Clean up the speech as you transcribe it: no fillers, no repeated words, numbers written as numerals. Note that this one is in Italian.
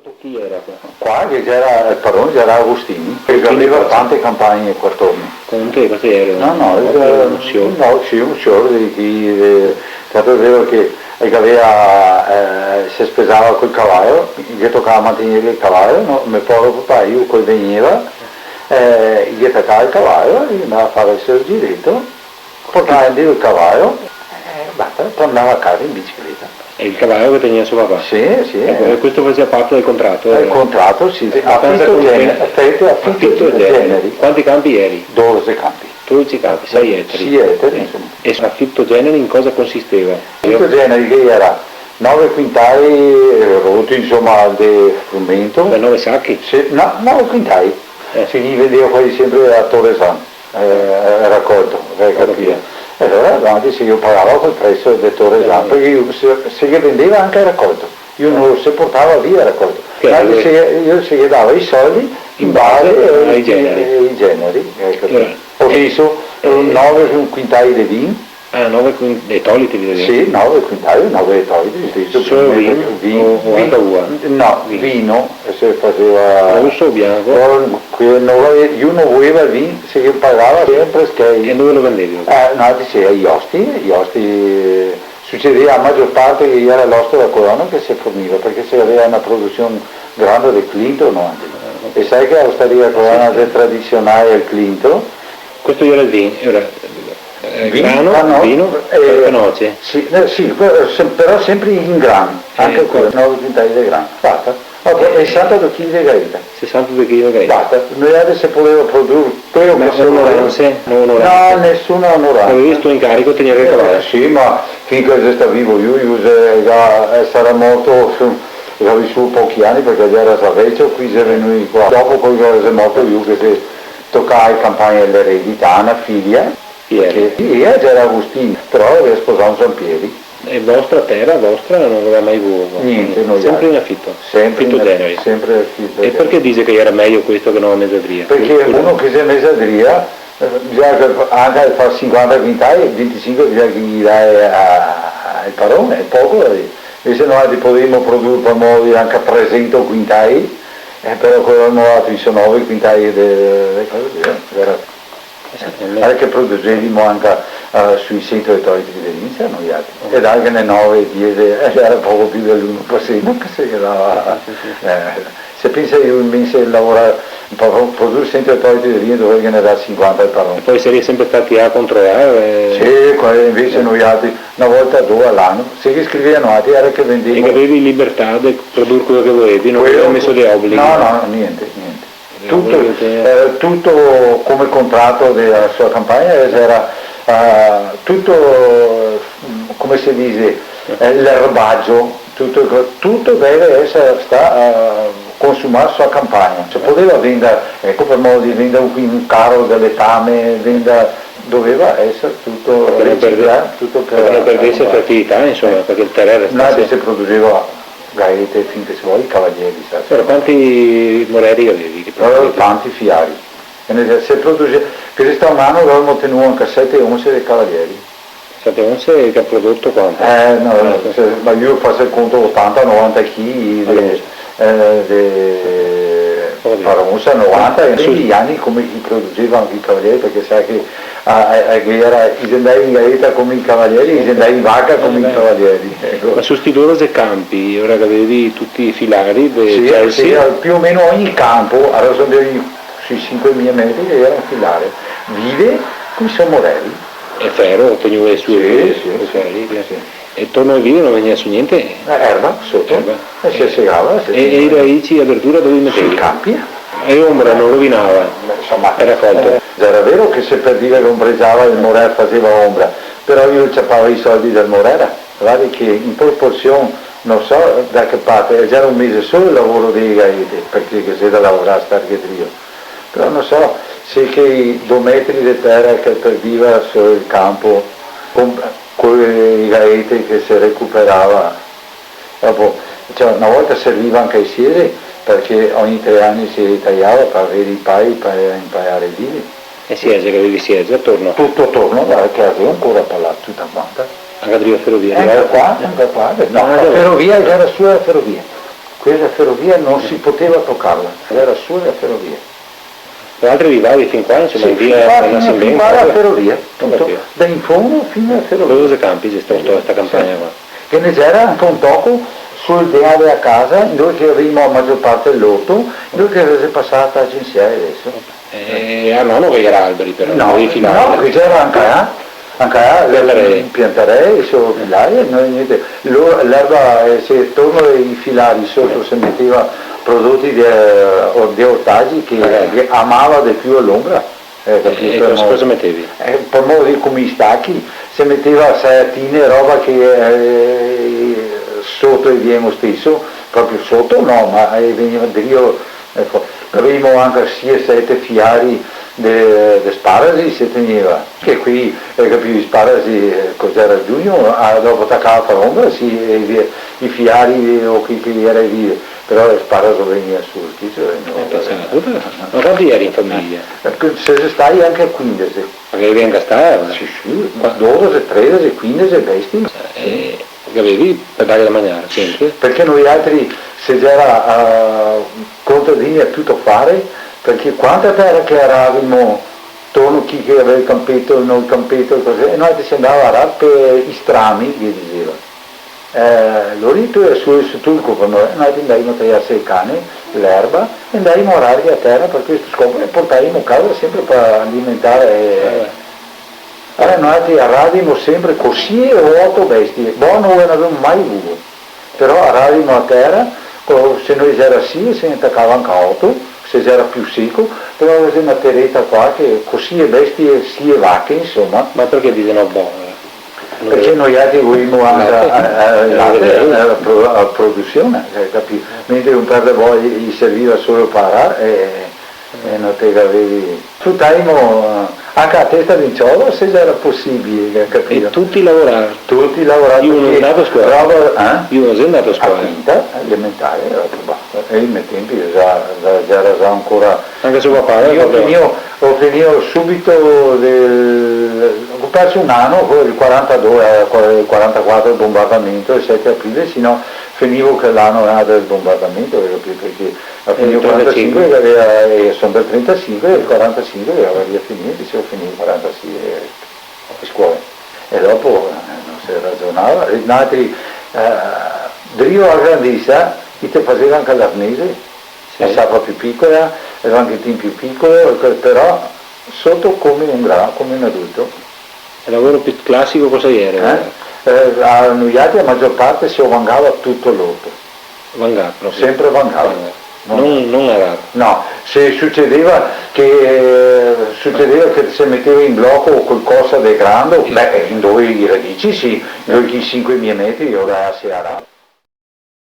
Sotto chi era qua? Qua che c'era il padrone, c'era Agostini, che aveva tante campagne qua attorno. Comunque questo era un fiore di chi, tanto è vero che si spesava col cavallo, gli toccava mantenere il cavallo, no? Mio povero papà, io poi veniva, gli attaccava il cavallo, gli andava a fare il suo giretto, portava in giro il cavallo, basta, tornava a casa in bicicletta. E il cavallo che tenia suo papà? Sì. E questo faceva parte del contratto? Il contratto, sì, affitto generi. Quanti campi eri? 12 campi. 12 campi, 6 ettari. 6 ettari, insomma. E affitto generi in cosa consisteva? Affitto generi che era 9 quintali rotti, insomma, di frumento. Per 9 sacchi? Sì, no, 9 quintali. Si li vendeva quasi sempre a Torresano, raccolto, per capire. E allora davanti se io pagavo quel prezzo del Torresano, perché io se li vendeva anche a raccolto, io non si portava via a raccolto, io si gli dava i soldi in base ai generi. Ho visto 9 quintali di vino. 9 toliti di Sì, 9 quintali, 9 toliti. Solo vino? No, vino, se faceva... Rosso o bianco? Io non volevo il vino, se io pagava sempre E dove lo vendevi? No, diceva gli osti, succedeva la maggior parte che era l'osto da Corona che si forniva, perché se aveva una produzione grande del Clinton, no? E sai che l'osteria Corona è tradizionale il Clinton? Questo era il vino, grano, vino, noce? Sì, però sempre in grano, anche quello, 9 quintali di grano. Basta. Ok, e 62 kg di garita. 62 kg di garita. Basta, noi adesso volevo produrre quello che No, nessuno onoranza. Avevi visto in carico tenere il cavallo? Sì, ma finché sta vivo io sarà morto, ho vissuto pochi anni perché già era vecchio, qui si è venuto qua. Dopo poi è morto io che si toccava in campagna dell'eredità, una figlia. Perché io c'era Agostino, però aveva sposato un Sampieri. E vostra terra, non aveva mai avuto? Niente, sempre in affitto? Sempre affitto generi? Sempre affitto. E perché dice che era meglio questo che non a mezzadria? Perché uno che si è mezzadria, anche a fare 50 quintali, 25 bisogna che gli dai al padrone, è poco da dire. E se noi potremmo produrre per modo anche a 300 quintali, però quello non sono 9 quintali di cose. Che produgevamo anche sui 100 ettari di Venezia noi altri, ed anche nel 9-10 era poco più dell'1%, se pensa io invece lavorare per produrre 100 ettari di Venezia dovevo generare 50 al parole. E poi sarei sempre stati a controllare? Sì, invece noi altri una volta o due all'anno, se che scrivevano altri era che vendevano. E che avevi libertà di produrre quello che volevi, non avevi messo dei obblighi? No, niente. Tutto come contratto della sua campagna era tutto, come si dice, l'erbaggio, tutto deve essere consumato sulla campagna. Cioè, poteva vendere, ecco per modo di vendere un carro delle tame, doveva essere tutto riciclato, per non perdesse fertilità, insomma, perché il terreno si produceva gaete finché si vuole i cavalieri. Però quanti moreri avevi? Tanti fiari. Se produce, per questo anno avevamo ottenuto anche 7 once dei cavalieri. 7 once che ha prodotto quanto? Ma io faccio il conto 80-90 kg di farosa, 90 e negli anni come chi produceva anche i cavalieri, perché sai che si andava in gaeta come i cavalieri, si andava in vacca come i cavalieri. Ecco. Ma su sti 12 campi, ora che avevi tutti i filari, sì, più o meno ogni campo, allora sono sui 5.000 metri che era un filare, vive come sono morelli. E ferro, teniva le sue ferri. E torno al video non veniva su niente? Erba, sotto, e si segava. E i radici a verdura dove mettevi? Sui campi. E ombra non rovinava? Insomma, era colto. Era vero che se per dire che ombreggiava il Morera faceva ombra, però io ciappavo i soldi del Morera, guardi che in proporzione, non so da che parte, già un mese solo il lavoro dei gaete, perché c'è da lavorare a Starghetrio, però non so se che i 2 metri di terra che perdiva sul campo, con i gaete che si recuperava, dopo, cioè, una volta serviva anche ai sieri, perché ogni 3 anni si ritagliava per avere i pai per impaiare i vivi. E Siege, che avevi Siege attorno? Tutto attorno, che avevo ancora parlato tutta quanta. Anche a ferrovia? Anche qua, no, la ferrovia era sua ferrovia. questa ferrovia non si poteva toccarla, era solo la ferrovia. Gli altri rivali fin qua, insomma, Sì, in fin via qua, andasse fin bene. qua la ferrovia, tutto, Capito. da in fondo fino alla ferrovia. Dove campi c'è stata questa campagna qua? Che ne c'era anche un tocco sull'idea della casa, dove che avremo la maggior parte dell'otto, dove che avesse passata l'agenzia adesso. A nonno che era alberi però, No, non devi filare. no, che c'era anche pianterei, solo filari, niente. L'erba, se torno ai filari sotto si metteva prodotti di ortaggi che amava di più all'ombra. E cosa mettevi? Per modo di come i stacchi, si metteva saiatine, roba che sotto il viemo stesso, proprio sotto no, ma veniva drio, ecco, avevamo anche 6-7 fiari di sparasi si teneva, che qui capivi sparasi cos'era giugno, dopo attaccava per ombra, i fiari o chi era lì, però il sparaso veniva sul ma quanti eri in famiglia? Se stai anche a 15. Perché avevi anche stare? Sì, 12, 13, 15 bestie. Che avevi per dare da mangiare sempre? Perché noi altri se c'era contadini a tutto fare, perché quanta terra che eravamo, torno chi che aveva il campetto, non il campetto e così, e noi si andava a arare per i strami, che diceva. L'orito è su turco per noi andavamo a tagliarsi il cane, l'erba, e andavamo a arare a terra per questo scopo e portavamo a casa sempre per alimentare. Allora noi arradimo sempre così o 8 bestie, buono non avevamo mai avuto, però arradimo a terra, se noi era sì se ne attaccava anche 8, se era più secco, però aveva una terretta qua che così e bestie sì e vacche insomma. Ma perché dicono buono? Perché noi altri volevamo anche la produzione, capito? Mentre un per voi gli serviva solo para e non te avevi. Tuttavamo anche a testa di ciolo se era possibile, capito? E tutti lavoravano? Tutti lavoravano. Io non sono andato a scuola. Io non sono andato a A scuola. quinta, elementare, basta. E ai miei tempi era già ancora. Anche suo papà? Io ho finito subito ho perso un anno, il 42, il 44 il bombardamento, il 7 aprile, sino finivo che l'anno era del bombardamento, perché a finire il 45 sono del 35 e il 45 aveva via finito, dicevo finire il 46 a scuola. E dopo non si ragionava, gli altri Drio a grandissima, e te faceva anche l'arnese, la sappa più piccola, aveva anche il team più piccolo, però sotto come un adulto. Il lavoro più classico cosa era? A noi altri la maggior parte si vangava tutto l'otto. Vangava proprio? Sempre vangava. Non arare? No, se succedeva che si metteva in blocco qualcosa di grande, in dove i radici sì, noi 5 metri ora si arava.